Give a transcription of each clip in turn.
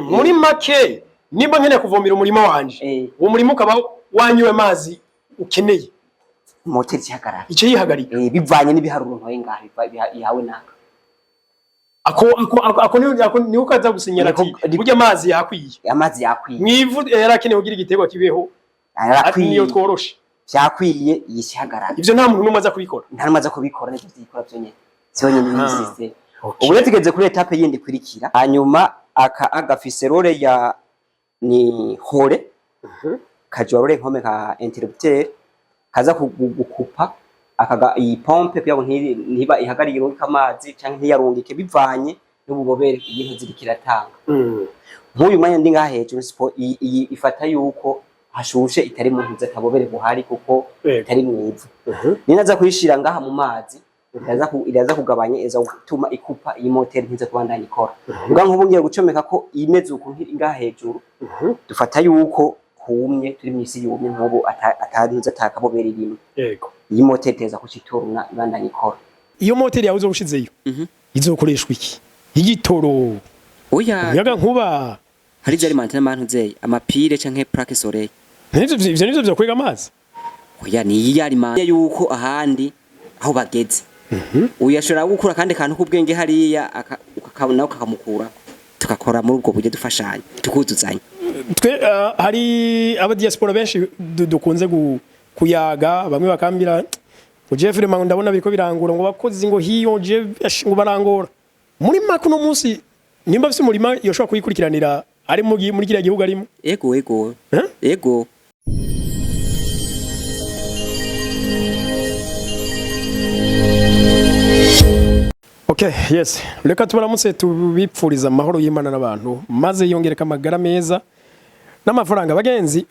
muri make nimba nkene kuvomera umurima wanje uwo murima ukaba wanyuwe amazi ukeneye moteri cyagarara ico yihagarika bivanye n'ibiharuro ntoye ngaho yawe naka ako ni ukaza gusinyira ati burya amazi yakwiye mwivu yarakeneye kugira igitego kibeho ati niyo tworoshe byakwiye yishagarara ivyo nta muntu numaza kubikora n'ivyo byikora byonyene n'isiste ubu tugeze kuri etape yindi kwirikira hanyuma agafise role ya ni hore kajwa role nkome ka interrupteur kaza kugukupa akaga iyi pompe kugira ngo ntiba ihagariye amazi canke ntiyarungike bivanye n'ububobere ibintu zirikiratanga nk'uyu mwanya ndi ngaha hejuru iyi ifata yuko hashushe itari mu ntuze tabobere buhari kuko itari mwivu ninaza kuyishira ngaha mu mazi iraza kugabanya iza gutuma ikupa iyi moteri ntize kubandanya ikora ubwa nk'ubu ngiye gucomeka ko imeze uko ngaha hejuru dufata yuko humye turi mu isi yumye nk'ubu atarinze atakabobera ibintu yego iyi moteri teza kucituruna ibandanya ikora iyo moteri yawe uzobushizeyo izokoreshwa iki igitoro yaga nkuba hari jari mantene mantu zeye amapire canke plaque soleil ivyo nivyo byo kwega amazi oya ni yari manje yuko ahandi aho bageze uyashora gukura kandi kantu kubwenge hariya ukakabona ukakamukura tukakora muri ubwo buryo dufashanya tukuzuzanya twe hari aba diaspora benshi dukunze kuyaga bamwe bakambira ngo Jeffrey mangu ndabona biriko birangura ngo bakozi ngo hiyo je ngo barangora muri makuno munsi nimba bise murima yoshobora kuyikurikiranira ari muri kiriya gihugu arimo ego Okay, yes. Reka tubaramutse tubipfuriza amahoro y'Imana n'abantu maze yongereka amagara meza n'amafaranga bagenzi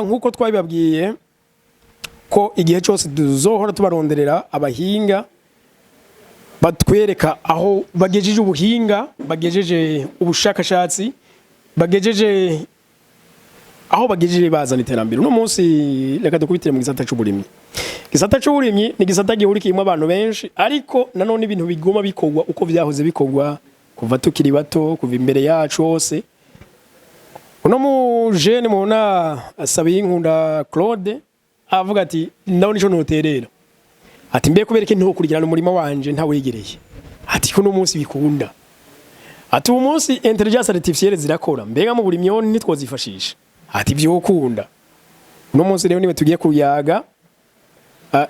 nkuko twabibabwiye ko igihe cyose tuzohora tubaronderera abahinga batwereka aho bagejeje ubuhinga bagejeje ubushakashatsi bagejeje aho bagejeje bazana iterambere no munsi reka dukubitire mu gisata cy'uburimyi gisata cy'uburimyi ni gisata gihurikiyemo abantu benshi ariko nanone ibintu bigoma bikogwa uko vyahoze bikogwa kuva tukiri bato kuva imbere yacu hose uno mu jeune mubona asabiye inkunda Claude avuga ati ndabona ico noterera ati mbe kubereke nto kurigirana umurima wanje nta wegereye ati ko no munsi bikunda ati uwo munsi intelligence artificielle zirakora mbega mu burimyi yo nitwozifashisha ati byokunda uno munsi rero niwe tugiye kuyaga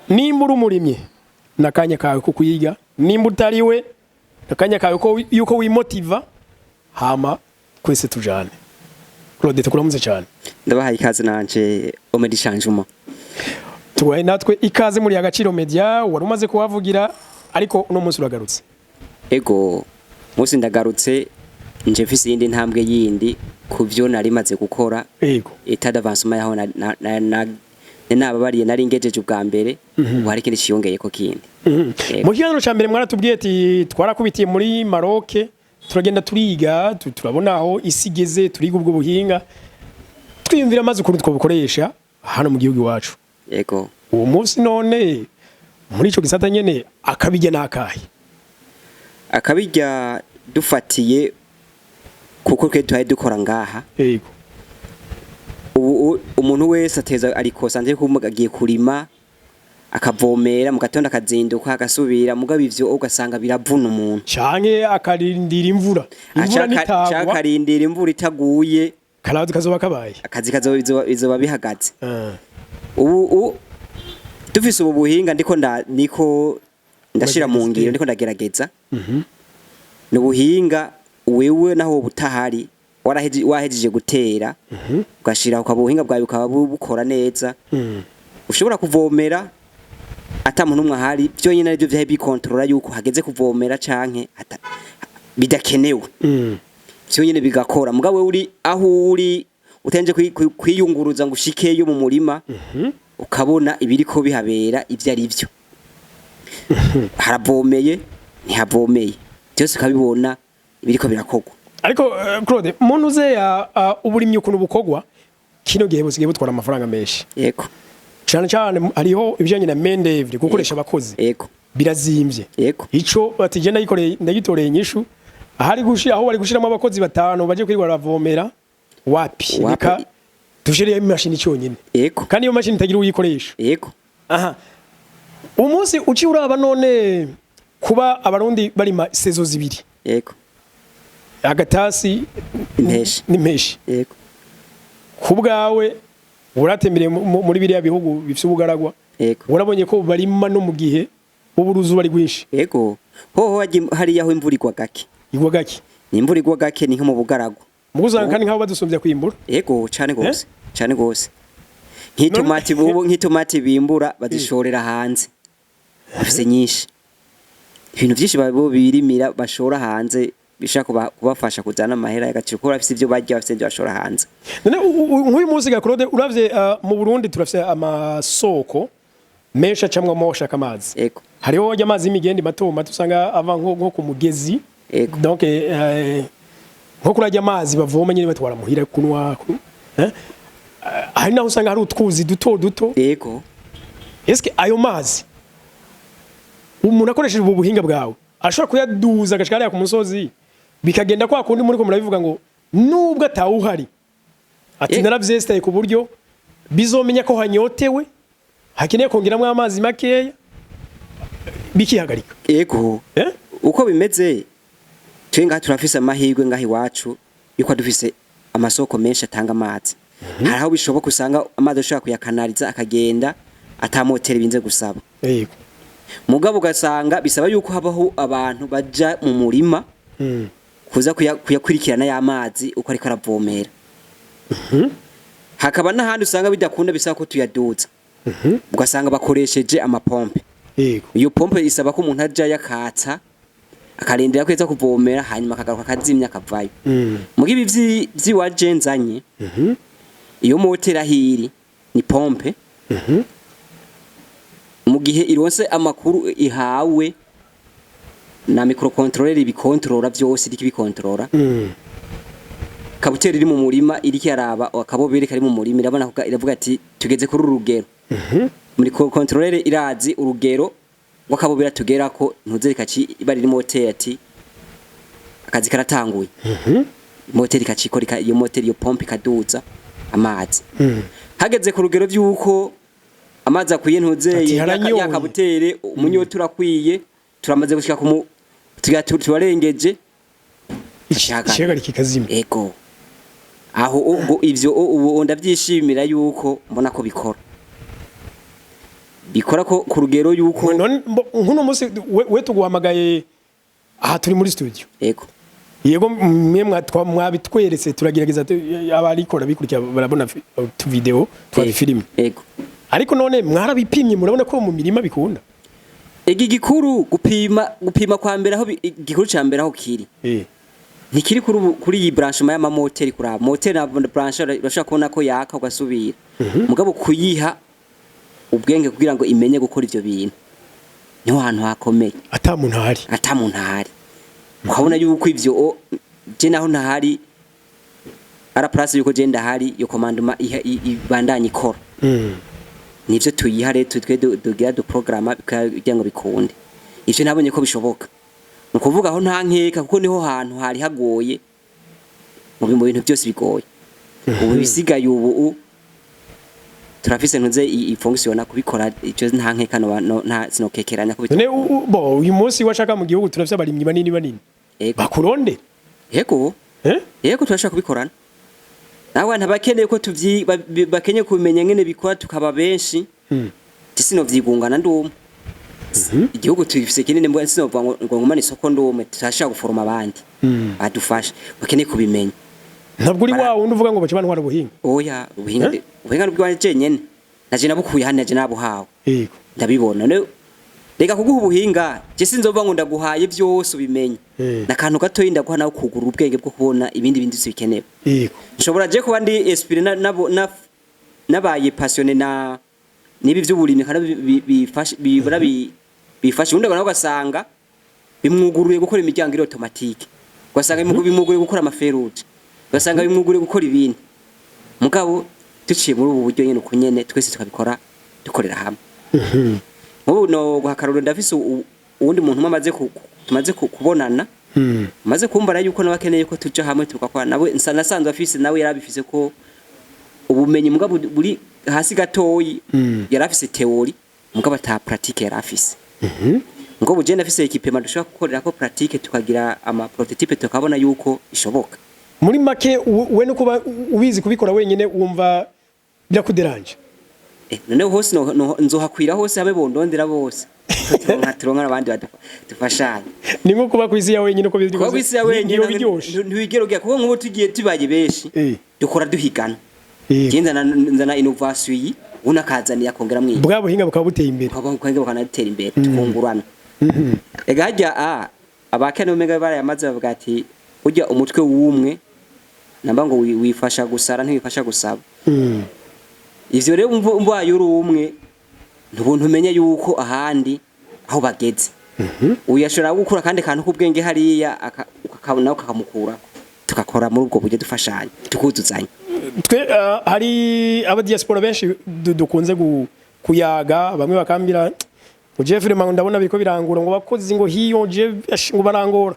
nimba uri umurimyi nakanya kawe ko kuyiga nimba utariwe nakanya kawe ko yuko wimotiva hama kwese tujane Claude tukuramutse cyane ndabahaye ikaze nanje Omedi Shanjuma tuwaye natwe ikaze muri Agaciro Media wari umaze kuhavugira ariko uno munsi uragarutse ego munsi ndagarutse nje mfise yindi ntambwe yindi kuvyo nari maze gukora ego etat d'avancement yaho nababariye nari ngejeje ubwa mbere wari kindi ciyongeye ko kindi mu kiganiro ca mbere mwaratubwiye ati twarakubitiye muri Maroc turagenda turiga turabona aho isigeze turiga ubwo buhinga twiyumvira maze ukuntu twabukoresha hano mu gihugu iwacu yego uwo munsi none muri ico gisata nyene akabijya nakahe akabijya dufatiye kuko twe tuhaye dukora ngaha yego umuntu wese ateza ariko sanze kumugagiye kurima akavomera mu gatondo akazinduka agasubira mugabo ivyo ugasanga biravuna umuntu canke akarindira imvura nitagwa akarindira imvura itaguye karazi kazoba kabaye akazi kazoba bihagaze ubu dufise ubu buhinga niko ndashira mu ngiro ndiko ndagerageza n'ubuhinga wewe naho butahari wahejeje gutera ugashira ukabuhinga bwawe ukaba bukora neza ushobora kuvomera ata muntu umwe ahari byo nyine aribyo byahe bikontrola yuko hageze kuvomera canke bidakenewe byo nyine bigakora mugabo uri aho uri utenje kwiyunguruza ngo ushikeyo mu murima ukabona ibiriko bihabera ivyo ari byo harabomeye ntihabomeye byose ukabibona ibiriko birakogwa ariko Claude muntu ze uburimyi ukuntu bukogwa kino gihe busigaye butwara amafaranga menshi yego cyane hariho ibijanye na main-d'œuvre gukoresha abakozi yego birazimvye yego ico batije ndagitoreye inyishu ahari gushira aho bari gushiramo abakozi batanu baje kwirirwa baravomera wapi reka dushire imashini cyonyine yego kandi iyo mashini itagira uyikoresha yego aha umunsi uci uraba none kuba abarundi bari sezo zibiri yego agatasi n'impeshi yego kubgawe uratemere muri biriya bihugu bifite ubugaragwa yego urabonye ko barima no mu gihe uburuzu bari gwinshi yego hoho hari yaho imvura igwa gake ni imvura igwa gake ni nko mu bugaragwa muguzanga kandi nk'abo badusumbya kwimbura yego cyane gose nk'itomati bimbura bazishorera hanze bafise nyinshi ibintu byinshi babo birimira bashora hanze bishaka kubafasha kuzana amahera y'agaciro ko bafise ibyo barya bafise ibyo bashora hanze none nk'uyu munsi ga Claude uravye mu Burundi turafise amasoko menshi acamwe mo shaka amazi yego hariho amazi y'imigende mato usanga ava nko ku mugezi donc nko kurajya amazi bavoma nyine batwara muhira kunwa hari naho usanga hari utwuzi duto yego eske ayo mazi umuntu akoresheje ubu buhinga bwawe ashobora kuyaduza agashikara ku musozi bikagenda kwa kundi muri ko murabivuga ngo nubwo atawuhari ati naravyestaye ku buryo bizomenya ko hanyotewe hakeneye kongeramo amazi makeya bikihagarika yego uko bimeze twenga turafise amahirwe ngahi wacu yuko dufise amasoko menshi atanga amazi haraho bishoboka usanga amazi ashaka kuyakanaliza akagenda atamotera binze gusaba yego mugabo ugasanga bisaba yuko habaho abantu baja mu murima kuza kuyakurikirana ya mazi uko ariko aravomera hakaba n'ahandi usanga bidakunda bisaba ko tuyaduza ugasanga bakoresheje amapompe yego iyo pompe isaba ko umuntu aja yakatsa akarindira kweza kuvomera hanyuma akagaruka akazimya akavayo mugibi vy'iwajenzanye iyo motera hiri ni pompe mu gihe ironse amakuru ihawe na microcontroller ibikontrola byose bikontrola kabutera iri mu murima iri cyaraba akabobere kari mu murima irabona iravuga ati tugeze kuri urugero muri controller irazi urugero wakabobera tugera ko ntuzerikaci ibari moteri ati akazi karatanguye moteri kacikora iyo moteri yo pompe kaduza amazi hageze ku rugero byuko amazi akwiye ntuzeye yakabutere umunyoto urakwiye turamaze gushika ku tubarengeje ishagari kikazima ego aho ubwo ivyo ubu ndavyishimira yuko mbona ko bikora ko ku rugero yuko nkuno munsi we tuguhamagaye aha turi muri studio yego mwe mwabitweretse turagerageza abarikora bikurikira barabona tu video twa film yego ariko none mwarabipimye murabona ko mu mirima bikunda gikuru gupima kwa mbere aho igikuru ca mbere aho kiri ntikiri kuri iyi branchement y'amamoteri kuri abo moteri na branche urashaka kubona ko yaka ugasubira mugabo kuyiha ubwenge kugira ngo imenye gukora ivyo bintu niho hantu hakomeye atamuntu ahari ukabona yuko ivyo je naho ntahari ara place yuko je ndahari yo commandement ibandanye ikora nivyo tuyiha rero twe dugira du programme kugira ngo bikunde ivyo nabonye ko bishoboka nukuvuga aho nta nkeka kuko niho hantu hari hagoye mu bintu byose bigoye ubu bisigaye ubu turafise ntuze ifunctiona kubikora icyo nta nkeka nta sinokekeranya kubitone bo uyu munsi washaka mu gihugu turafise abarimyi banini bakuronde yego yego turashaka kubikorana nawe ntabakeneye ko bakeneye kumenya ngene bikora tukaba benshi tisino vyigungana ndumwe igihugu tufise kinene mbwa sinovuga ngo ngumane isoko ndumwe turashaka guforoma abandi badufasha bakeneye kubimenya ntabwo uri wawe uvuga ngo bakibana ntwara buhinga oya ubuhinga bw'anje nyene naje nabukuye hano naje nabuhawe yego ndabibona ne reka kuguha ubuhinga je sinzova ngo ndaguhaye byose ubimenye nakantu gato indaguha nawe kugura ubwenge bwo kubona ibindi bikenewe yego nshobora je kuba ndi esprit nabaye passionné na nibi by'uburimyi kandi bifasha undi nawe ugasanga bimwuguruye gukora imiryango iri automatique ugasanga bimwuguruye gukora amaferuje ugasanga bimwuguruye gukora ibindi mugabo tuciye muri ubu buryo nyene ukunyene twese tukabikora dukorera hamwe ubu no guhakarura ndafise uwundi muntu tumaze kubonana maze kumbara yuko nabakeneye ko tuja hamwe tukakora nawe nasanzwe afise nawe yarabifise ko ubumenyi mugabo buri hasi gatoyi yarafise theory mugabo ata pratique yarafise ngo Umu Jeune afise equipement dushaka gukorera ko pratique tukagira ama prototype tukabona yuko ishoboka muri make we no kuba ubizi kubikora wenyene wumva birakuderanje none hose nzohakwira hose habe bondondera bose turonka abandi badufashanya ni nko kuba kwisi ya wenyene ko biziko kuba kwisi ya wenyene ntiwigerogera kuko nk'ubu tugiye tubaye beshi dukora duhigana genda nzana innovation yi unakazaniya kongera mwiye bwa buhinga bukaba buteye imbere bukanatera imbere tukungurana ega hajya abakene omega barayamaze bavuga ati ujya umutwe w'umwe namba ngo wifasha gusara ntiwifasha gusaba ivyo rero umvaye uri umwe ntubuntu umenye yuko ahandi aho bageze uyashora gukura kandi kantu kubwenge hariya ukakabona ukakamukura tukakora muri ubwo buryo dufashanya tukuzuzanya twe hari aba diaspora benshi dukunze kuyaga bamwe bakambira ngo Jeffrey mangu ndabona biko birangura ngo bakozi ngo hiyo je ngo barangora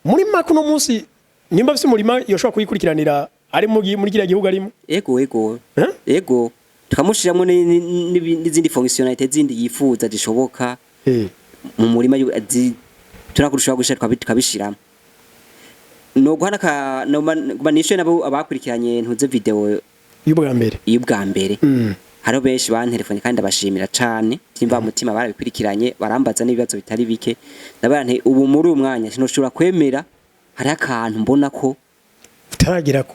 muri makuno munsi nimba bise murima yoshobora kuyikurikiranira ari muri kiriya gihugu arimo ego tukamushiramo n'izindi fonctionnalité zindi yifuza zishoboka mu murima turakurushaho gushaka tukabishiramo no guhana ka no banishe nabo abakurikiranye ntuze video y'ubwa mbere haro benshi bantelefone kandi abashimira cyane timba mutima barabikurikiranye barambaza n'ibibazo bitari bike nabante ubu muri umwanya sinoshobora kwemera hari akantu mbona ko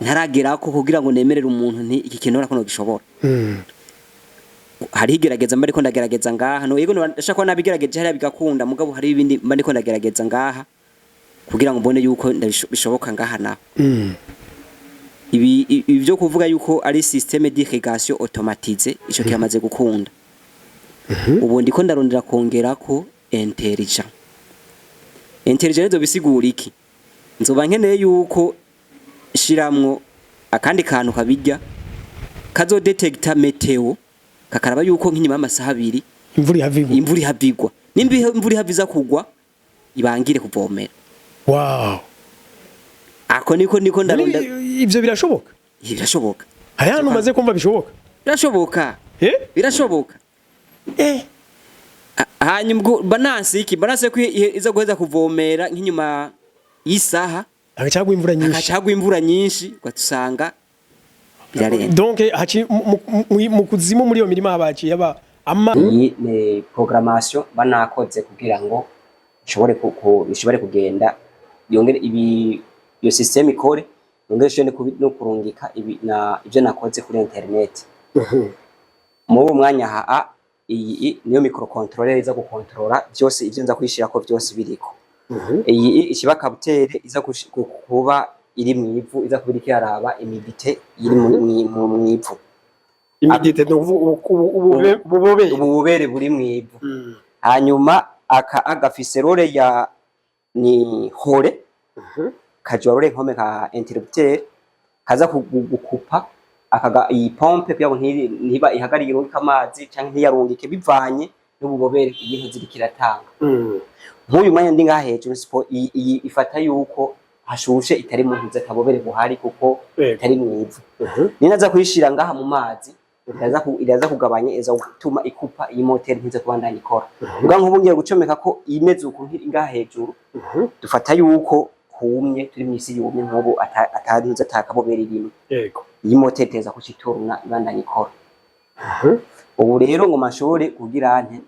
ntaragerako kugira ngo nemerere umuntu nti iki kintu nako gishobora hari igerageza mbari ko ndagerageza ngaha no yego ndashaka ko nabigerageje hari bigakunda mugabo hari ibindi mbari ko ndagerageza ngaha kugira ngo mbone yuko bishoboka ngaha naho ibi byo kuvuga yuko ari système d'irrigation automatisée ico kiramaze gukunda ubu ndiko ndarondera kongera ko intelligent zo bisigura iki nzoba nkeneye yuko shiramwo akandi kantu kabijya kazo detector meteo kakaraba yuko nk'inyuma y'amasaha 2 imvura ihavigwa nimba imvura ihaviza kugwa ibangire kuvomera ako niko ndaronda ivyo birashoboka hari hano maze kumva birashoboka birashoboka hanyuma balance ko iza guheza kuvomera nk'inyuma y'isaha agacagwa imvura nyinshi gatusanga birarenze donc mu kuzimu muri yo mirima abaci yaba iyi ni programmation banakoze kugira ngo ishobore kugenda yongere iyo system ikore yongere no kurungika ibyo nakoze kuri internet mu mwanya iyi niyo microcontroller iza gukontrola byose ivyo nza kwishira ko byose biriko iyi ikiba kabutere iza kuba iri mwivu iza kubirika yaraba imidite iri mu mwivu imidite ububere buri mwivu hanyuma agafise role ya ni hore kajwa role nkome ka interrupteur kaza gukupa akaga iyi pompe kugira ngo ntiba ihagariye runka amazi canke ntiyarungike bivanye n'ububobere ibintu zirikiratanga nk'uyu mwanya ndi ngaha hejuru iyi ifata yuko hashushe itari mu ntuze tabobere buhari kuko itari mwivu ninaza kuyishira ngaha mu mazi iraza kugabanya iza gutuma ikupa iyi moteur ntize kubandanya ikora ubwa nk'ubu ngiye gucomeka ko imeze uko ngaha hejuru dufata yuko humye turi mu isi yumye nk'ubu atantuze atakabobere rimwe yego iyi moteur teza kucitoruna ibandanya ikora ubu rero ngo mashore kugira ante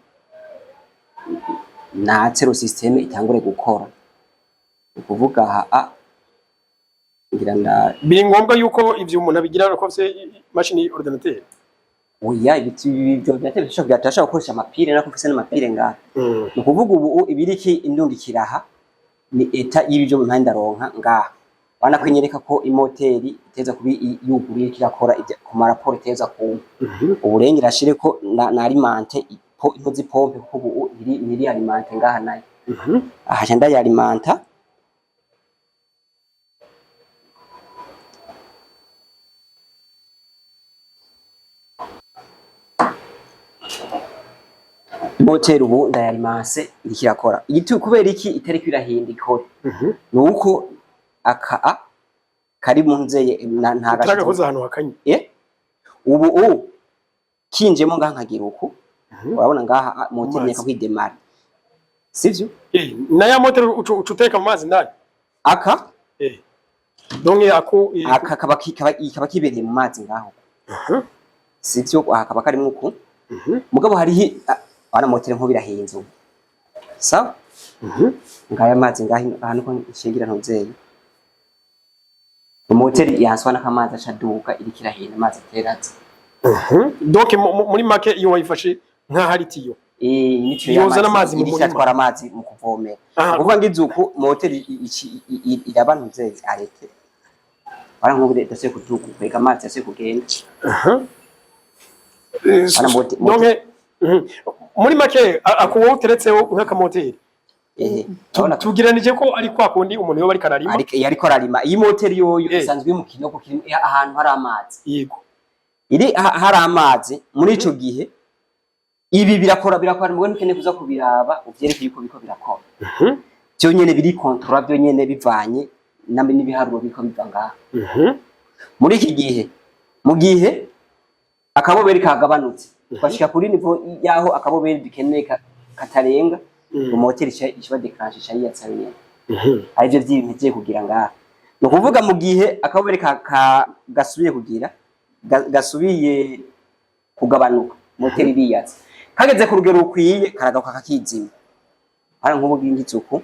na zero system itangure gukora ukuvuga ngira biri ngombwa yuko ivyo umuntu abigira ko se machine ordinateur oya ibyo byatashaka gukoresha amapire nako mfise n'amapire ngaha ukuvuga ubu ibiriki indungikiraha ni eta y'ibyo mpanda ronka ngaha bana kwenyereka ko imoteri iteza kubi yuguruye kirakora ku maraporo iteza ku uburengera ashire ko na alimante intozi pompe kuko ubu iri alimante ngaha nayo aha cyanda ya alimanta moteri ubu ndayarimanse iriko irakora igiti kubera iki itari kwirahinda ikora nuko aka kari munzeye nta gakoze ahantu hakanye ubu kinjemo ngaha nkagira uko urabona ngaha moteri nyaka kwidemara sivyo na ya moteri ucuteka mu mazi ndani aka donke ako aka kaba kibereye mu mazi ngaho sivyo akaba kari muko mugabo harihi bana moteri nko birahinze sawa ngaya mazi ngaho ahantu ko nshingira ntuzeyi moteri yanswa n'akamazi ashaduka iriko irahinda amazi ateratse donc muri make iyo wayifashe nka hari tiyo nico yoza n'amazi mu murima atwara amazi mu kuvomera kuvuga ngizuko moteri irabantuze arete bara nko ndase kuduka kwega amazi ase kugenda donc muri make akuwo uteretseho nk'aka moteri tugiranije ko ari kwa kundi umuntu yo bari kararima yariko ararima iyi moteri yoyo isanzwe mu kinoko ahantu hari amazi yego iri hari amazi muri ico gihe ibi birakora mwe nukene kuza kubiraba uvyerekeye uko biko birakora byo nyene biri control byo nyene bivanye nambe nibiharuro biko bivanga muri iki gihe mu gihe akaboberi kagabanutse twashika kuri nivo yaho akaboberi dukeneye katarenga moteri ishba declenche yatsa nyene arivyo vy'ibimeze kugira ngaha no kuvuga mu gihe akaboberi gasubiye kugira gasubiye kugabanuka moteri biyatsa kageze ku rugero rukwiye karagaruka kakizima ara nkubu bw'ingitsuko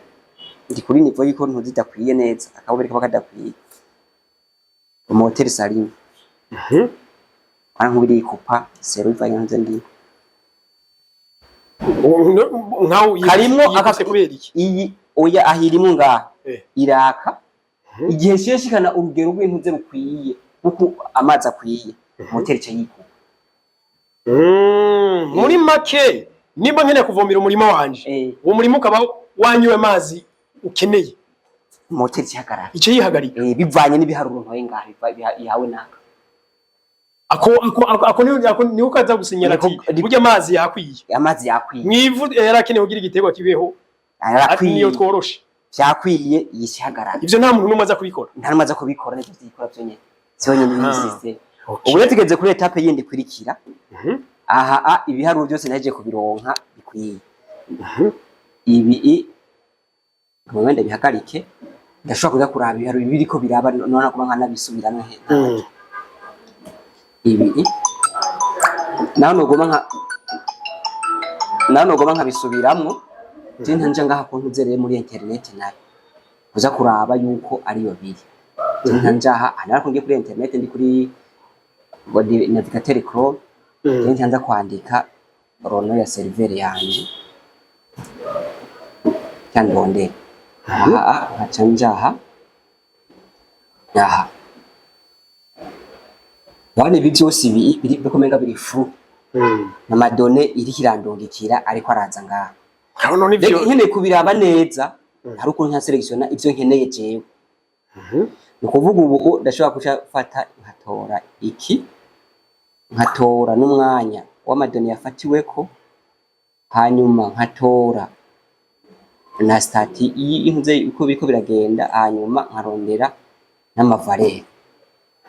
ndi kuri nivo yiko ntuzidakwiye neza akaboberi kaba kadakwiye moteri saline ara nkubu iri kupa seru ivanyanze ndi nkaho harimo akase kubera iki iyi oya ahirimo ngaha iraka igihe sheshikana urugero rw'intuze rukwiye kuko amazi akwiye moteri cyo yiko muri make nimba nkeneye kuvomera umurima wanje uwo murima ukaba wanyuwe amazi ukeneye moteri cyahagarara icyo yihagarika bivanye n'ibiharuro ntoye ngaho yawe naka ako ni ukaza gusinyira ati burya amazi yakwiye mwivu yarakeneye kugira igitego kibeho ati niyo tworoshe cyakwiye yishihagarara ivyo nta muntu numaza kubikora nta numaza kubikora n'ivyo byikora byonyene cyonyene n'isiste ubu tugeze kuri etape yindi kwirikira aha ibiharuro byose naje kubironka bikwiye ibi ngwende bihagarike ndashobora kuza kuraba ibiharuro biriko biraba none kuba nkana bisubirana ibi naho nogoma nka bisubiramwo je ntanje ngaha ko ntuzereye muri internet nayo kuza kuraba yuko ari yo biri je ntanje aha anara ngiye kuri internet ndi kuri navigateur Chrome je ntanje kwandika rono ya server yanje cyandonde nkacanjaha wane ibi byose biri bikomenga biri fu na madone iri kirandungikira ariko araza ngaha nkeneye kubiraba neza hari uko nka selection ivyo nkeneye jewe ni kuvuga ubu ndashobora gufata nkatora iki nkatora n'umwanya w'amadone yafatiweko hanyuma nkatora na stati intuze uko biko biragenda hanyuma nkarondera n'amavalere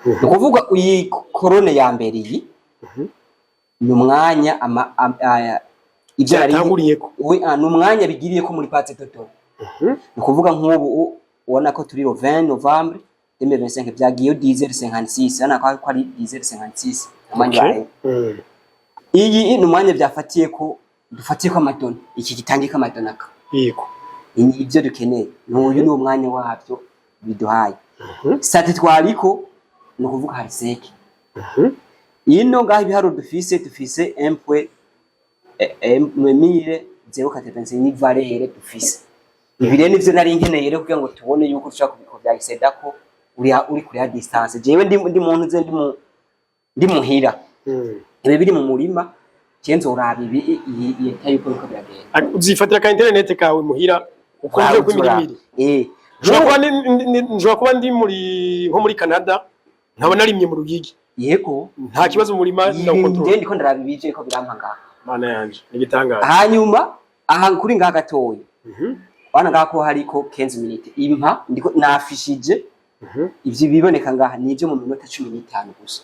ni kuvuga uyi korone ya mbere iyi ni umwanya ivyo yatanguriyeko ni umwanya bigiriye ko muri pate toto ni kuvuga nk'ubu ubona ko turi 20 Novembre 2025 byagiye 10:56 ana ko ari 10:56 umwanya wawe iyi ni umwanya byafatiye ko dufatiye ko amadoni iki gitangika amadonaka yego ibyo dukeneye n'uyu ni umwanya wabyo biduhaye stati twariko no kuvuga hari seke ino ngaho ibiharuro dufise 1.085 ni valere dufise ibire nivyo nari nkeneye rero kugira ngo tubone yuko dushaka kubiko byagiseda ko uri kuri distance jewe ndi muntu ze ndi muhira ibe biri mu murima kenzo urabi ibi yuko biko byagenda uzifatira ka internet kawe muhira ukonje kw'imirimo njwa kuba ndi nko muri Canada nkaba narimye mu rugigi yego nta kibazo umurima na control ndiko ndarabi bije ko birampanga mana yanje nigitangaza hanyuma aha kuri ngaha gatoya bana ngako hariko 15 minutes impa ndiko nafishije ivyo biboneka ngaha nivyo mu minota 15 gusa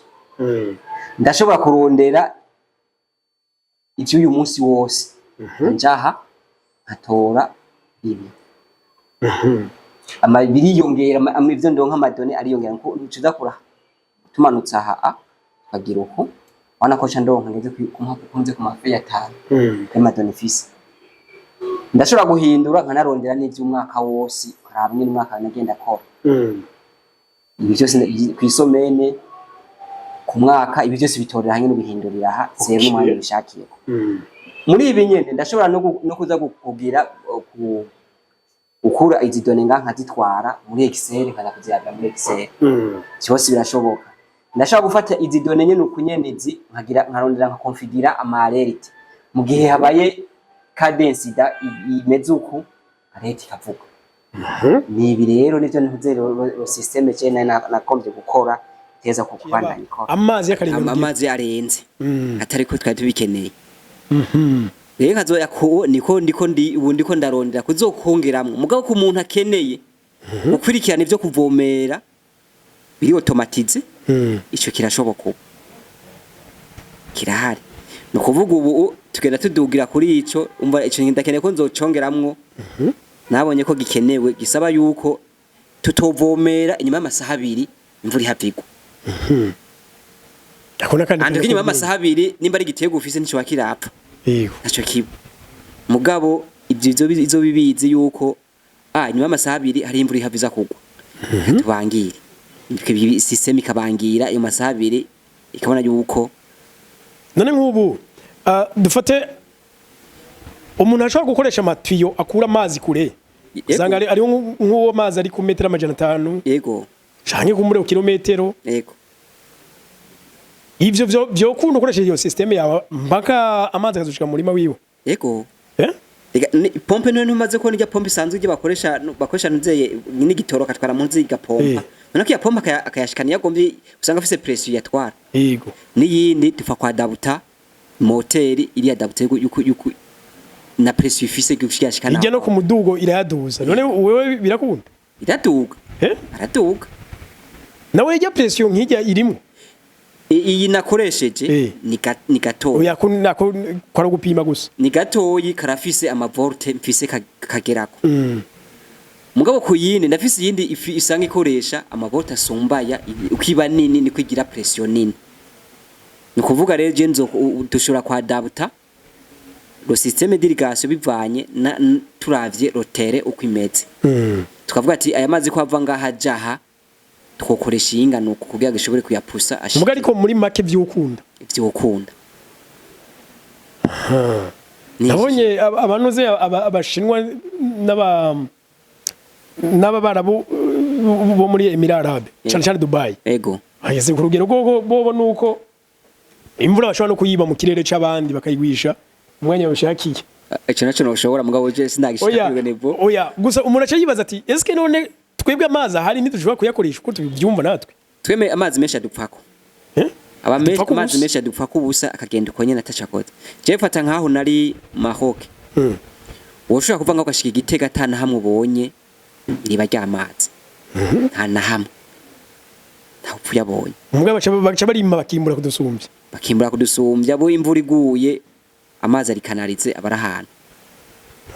ndashobora kurondera ivyo uyu munsi wose njaha nkatora ibi ama biriyongera ivyo ndonka amadone ariyongera ngo ucuza kura tumanutse aha kagira uko wana ko cha ndonka ngeze kunze ku mafe ya 5 amadone fisi ndashobora guhindura nkanarondera n'ivyo umwaka wose karabwe n'umwaka nagenda kora ibi byose kwisomene ku mwaka ibi byose bitorera hamwe no bihindurira aha zero n'umwanya bishakiye muri ibi nyene ndashobora no kuza kugira ukura izi done nkazitwara muri Excel nkaza kuzirabira muri Excel cyose birashoboka ndashobora gufata izi done nyene ukunyenezi nkarondera nka configure amarerite mu gihe habaye cadence da imeze uku areti kavuga ni ibi rero nivyo ntuzero systeme cyane nakombye gukora teza ku kubandanya ikora amazi y'akaringa amazi yarenze atari ko twari tubikeneye rero nkazoya ko ndiko ndarondera kuzokongeramwe mugabo ku muntu akeneye ukurikirana ivyo kuvomera biri automatize ico kirashoboka kirahari no kuvuga ubu tugenda tudugira kuri ico umva ico ndakeneye ko nzocongeramwo nabonye ko gikenewe gisaba yuko tutovomera inyuma y'amasaha 2 imvura ihavigwa akona kandi inyuma y'amasaha 2 nimba ari gitego ufise nico wakirapfa yego naco kiba mugabo ivyo izo bibizi yuko inyuma y'amasaha 2 hari imvura ihaviza kugwa tubangire system ikabangira ayo masaha 2 ikabona yuko none nk'ubu dufate umuntu ashobora gukoresha amatiyo akura amazi kure usanga ari nk'uwo mazi ari ku metero 500 yego canke ku muri kilometero yego ivyo byo kundo ukoresha iyo system yawe mpaka amazi akazushika mu murima wiwe yego pompe none umaze ko nijya pompe isanzwe ije bakoresha nuzeye nyine gitoro katwara munzi igapompa none ko ya pompe akayashikana yagombi usanga afise pressure yatwara yego niyindi tufa kwa dabuta moteri iri adapte yuko na pressure ifise gushikana ijya no ku mudugo iraduza none wewe birakunda iraduga araduga nawe ijya pressure nkijya irimo iyi nakoresheje ni gato oya ko gupima gusa ni gatoyi karafise amavolte mfise kagerako mugabo ku yindi ndafise yindi isanga ikoresha amavolte asumbaya ukiba nini ni kwigira pressure nini ni kuvuga rero je nzo dushobora kwa adapta lo systeme d'irrigation bivanye turavye rotere uko imeze tukavuga ati aya mazi ko ava ngaha jaha twokoresha ingano kugira gishobore kuyapusa ashika muga ariko muri make vyukunda nabonye abanuze abashinwa n'aba barabu bo muri Emirate Arabe cyane Dubai yego ageze ku rugero bobo nuko imvura bashobora no kuyiba mu kirere c'abandi bakayigwisha umwanya washakiye ico naco no ushobora mugabo je sindagishaka nebo oya gusa umuntu aca yibaza ati eske none twebwe amazi ahari ntidushobora kuyakoresha uko tubyumva natwe tweme amazi menshi adupfako amazi menshi adupfako ubusa akagenda uko nyene atacakoze je fata nkaho nari Maroc woshobora kuva ngaho gashika igitega atana hamwe ubonye riba ry'amazi nta hamwe nta upfuye abonye umugabo baca barimba bakimbura kudusumbya bo imvura iguye amazi ari kanarize abarahana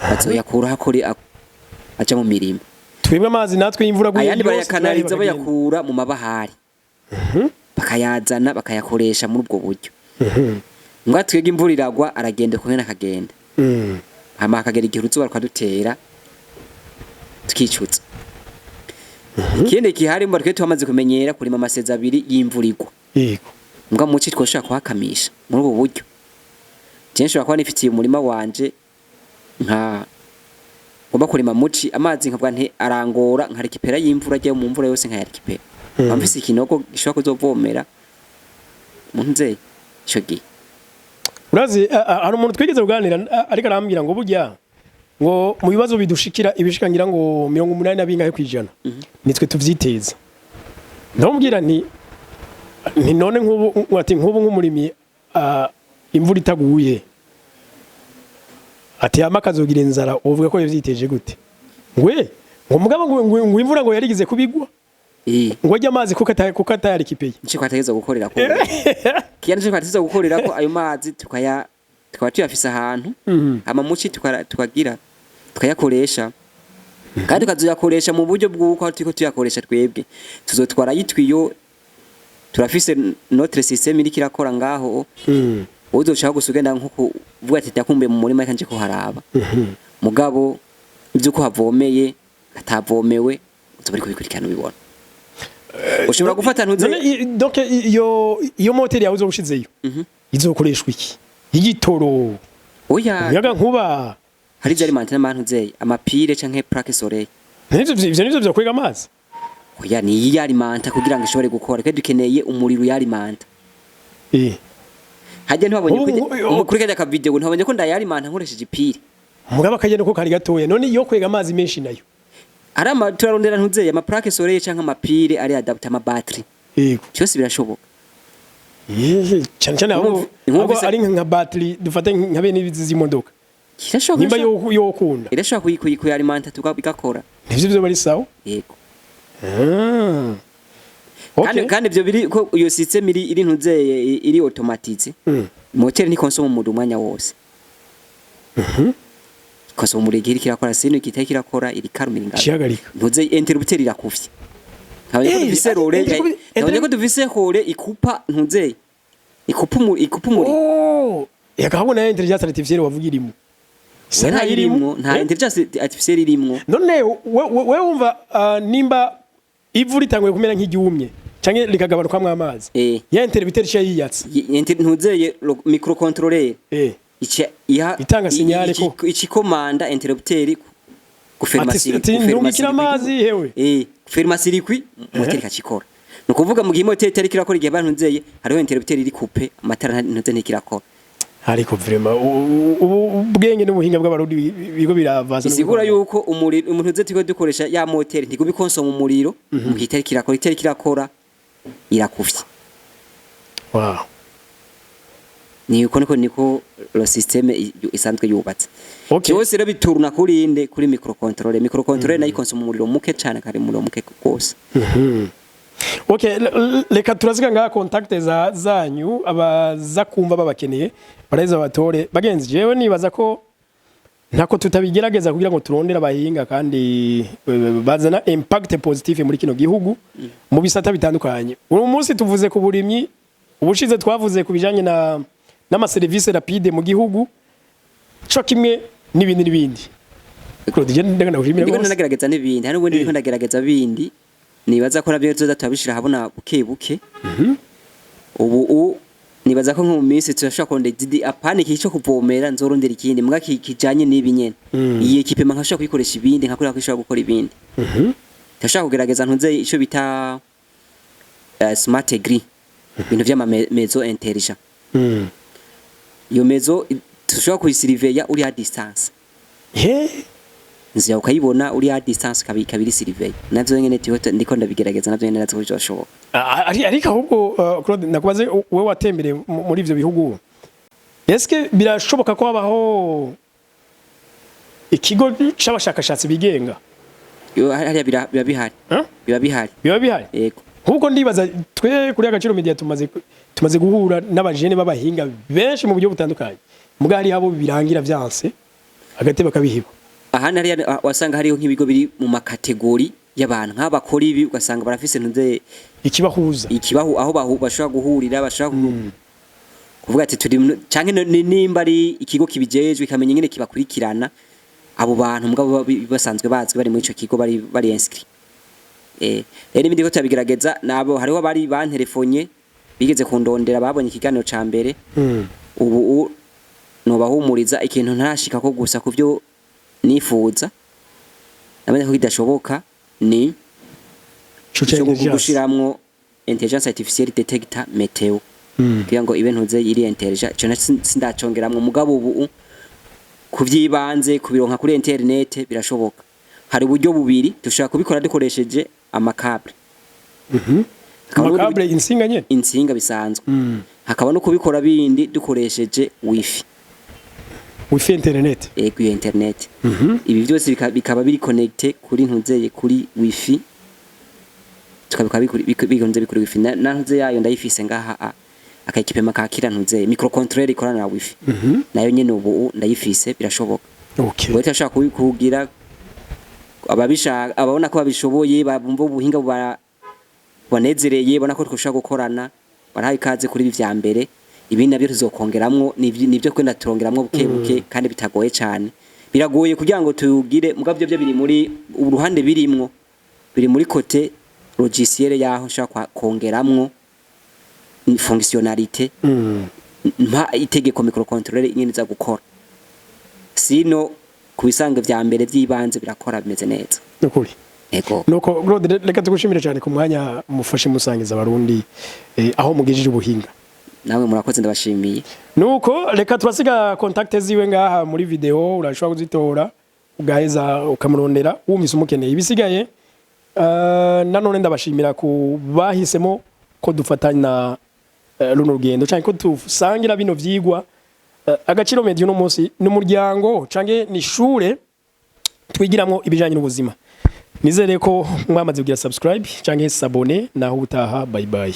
bazoyakura hakori aca mu mirima twebwe amazi natwe imvura guye ayandi barayakanariza bayakura mu mabahari bakayazana bakayakoresha muri ubwo buryo mbwa twege imvura iragwa aragenda kumena akagenda hama akagera igihe uruzuba rwadutera tukicutsa ikindi gihari mbwa twe twamaze kumenyera kurima amaseza 2 y'imvura igwa yego mbwa muci twoshaka kuhakamisha muri ubu buryo cyensho bakwa nifitiye umurima wanje nka ngomba kurima muci amazi nkabwa nte arangora nkarikipera y'imvura ajya mu mvura yose nkayarikipera amfise ikinogo gishobora kuzovomera munze ico gihe urazi hari umuntu twigeze kuganira ariko arambwira ngo burya ngo mu bibazo bidushikira ibishikangira ngo 80 nabingahe kwijana nitwe tuvyiteza ndamubwira nti none nk'ubu nk'umurimi imvura itaguye ati amakazogira inzara uvuga ko yavyiteje gute ngwe ngo mugabo ngo imvura ngo yarigize kubigwa ngo ajya amazi kuko atayari kipeye nci kwatageza gukorera ko kiyana nci kwatageza gukorera ko ayo mazi tukaba tuyafise ahantu amamuci tukayakoresha kandi tukazoyakoresha mu buryo bw'uko turiko tuyakoresha twebwe tuzotwara yitwiyo turafise notre système iri kirakora ngaho uzoshaka gusugenda nko kuvuga ati takumbe mu murima kanje ko haraba mugabo ivyo ko havomeye atavomewe tubari kubikurikirana ubibona ushobora gufata ntuze donc iyo moteri yawe uzobushizeyo izokoreshwa iki igitoro oya yaga nkuba hari zari mantena mantu zeye amapire canke plaque soleil nivyo byo kwega amazi oya ni yari manta kugira ngo ishobore gukora kandi dukeneye umuriro yari manta hajya ntibabonye kuri kajya ka video ntabonye ko ndayari manta nkoresheje ipire mugaba kagenda ko kari gatoya none iyo kwega amazi menshi nayo arama turarondera ntuzeye ama plaque soleil canke amapire ari adapter ama battery yego cyose birashoboka cyane aho ari nka battery dufate nka bene ibizi imodoka nimba yo kunda irashaka kuyalimenta tukabikakora nivyo byo bari sawa yego okay. kandi byo biri ko iyo system iri ntuzeye iri automatize moteur ni consomme mu mwanya wose consomme muri giri kirakora sino kitari kirakora iri karumira ingana ntuzeye interrupteur irakuvye ntabwo dufise role ntabwo dufise hore ikupa ntuzeye ikupa muri yakabona intelligence artificielle wavugirimo nta irimo nta intelligence artificielle irimo none we wumva nimba ivu ritanguye kumera nk'igihumye canke likagabanuka amazi ya interrupteur cya yiyatse ntuzeye microcontroller itanga signale ko ikikomanda interrupteur kuferma circuit amazi hewe kuferma circuit moteur ikakikora nukuvuga mu gihe moteur itari kirakora igihe abantu nzeye hariho interrupteur iri coupe amatara ntuze ntikirakora hariko vraiment ubwenge n'ubuhinga bw'abarundi bigo biravaza isigura yuko umuntu uze tiko dukoresha ya moteur ntiko bikonsoma umuriro mu gihe itari kirakora irakuvye wow ni uko niko lo systeme isanzwe yubatse cyose rero bituruna kuri inde kuri microcontroller nayo ikonsoma umuriro muke cyane kare umuriro muke kose okay leka turazika nga contact zanyu abaza kumva babakeneye bareza batore bagenzi jewe nibaza ko ntako tutabigerageza kugira ngo turondera abahinga kandi bazana impact positive muri kino gihugu mu bisata bitandukanye uyu munsi tuvuze ku burimyi ubushize twavuze ku bijanye n'ama service rapide mu gihugu cyo kimwe n'ibindi Claude je ndagerageza n'ibindi hari ubundi ndagerageza bindi nibaza ko nabyo tuza tubishira habona buke ubu nibaza ko nko mu minsi turashaka kondedi apane kico kuvomera nzorondera ikindi mbwa kijanye nibi nyene iyi equipe nkashaka kuyikoresha ibindi nkakorera kwishaka gukora ibindi ndashaka kugerageza ntuze ico bita smart agri ibintu vy'ama mezo intelligent iyo mezo tushaka kuyisiriveya uri a distance nziya ukayibona uri a distance kabiri survey navyo nyene tihote ndiko ndabigerageza navyo nyene natse ko bishoboka ariko ahubwo Claude nakubaze wewe watembere muri ivyo bihugu eske birashoboka ko habaho ikigo c'abashakashatsi bigenga hariya biba bihari yego nkuko ndibaza twe kuri Agaciro Media tumaze guhura n'abajene b'abahinga benshi mu buryo butandukanye muga hari habo birangira vyanse agate bakabihiba ahana ari wasanga hariho nk'ibigo biri mu makategori y'abantu nk'abakora ibi ugasanga barafise ntuze ikibahu aho bashobora guhurira bashobora kuvuga ati turi canke nimba ari ikigo kibijejwe kamenya nyene kibakurikirana abo bantu mugabo basanzwe bazwi bari muri ico kigo bari inscrit rero ibindi ko tabigerageza nabo hariho bari banterefonye bigeze kundondera babonye ikiganiro ca mbere ubu no bahumuriza ikintu ntarashika ko gusa kuvyo nifuza namenye ko kidashoboka ni gushiramwo intelligence artificielle detector meteo kugira ngo ibe ntuze iri intelligent cyo sindacongeramwo mugabo ubu kuvyibanze kubironka kuri internet birashoboka hari uburyo bubiri dushaka kubikora dukoresheje amakable amakable insinga bisanzwe hakaba no kubikora bindi dukoresheje wifi wifi internet ku internet ibi byose bikaba biri connecte kuri ntunzeye kuri wifi bigonze bikuri wifi na ntunze yayo ndayifise ngaha akayikipema kakira ntunze microcontroller ikorana na wifi nayo nyene ubu ndayifise birashoboka okay wowe tashaka kugira ababisha ababona ko babishoboye babumva ubuhinga banezereye bona ko twashaka gukorana barahaye ikaze kuri bivya mbere ibi nabyo tuzokongeramwo nivyo kwenda turongeramwo buke kandi bitagoye cyane biragoye kugira ngo tugire mugavyo byo biri muri uruhande birimwo biri muri côté logiciel yaho shaka kongeramwo fonctionnalité mpa itegeko microcontroller ingene za gukora sino kubisanga vya mbere vyibanze birakora bimeze neza nukuri ego nuko Claude reka tugushimire cyane ku mwanya mufashe musangiza abarundi aho mugejije ubuhinga nawe murakoze ndabashimiye nuko reka tubasiga contact ziwe ngaha muri video urashobora kuzitora ugaheza ukamurondera wumvise umukeneye ibisigaye nanone ndabashimira ku bahisemo ko dufatanya runo rugendo cyane ko tusangira bino vyigwa agaciro medio no munsi n'umuryango canke ni shure twigiramo ibijanye n'ubuzima nizere ko mwamaze kugira subscribe canke s'abonner naho utaha bye bye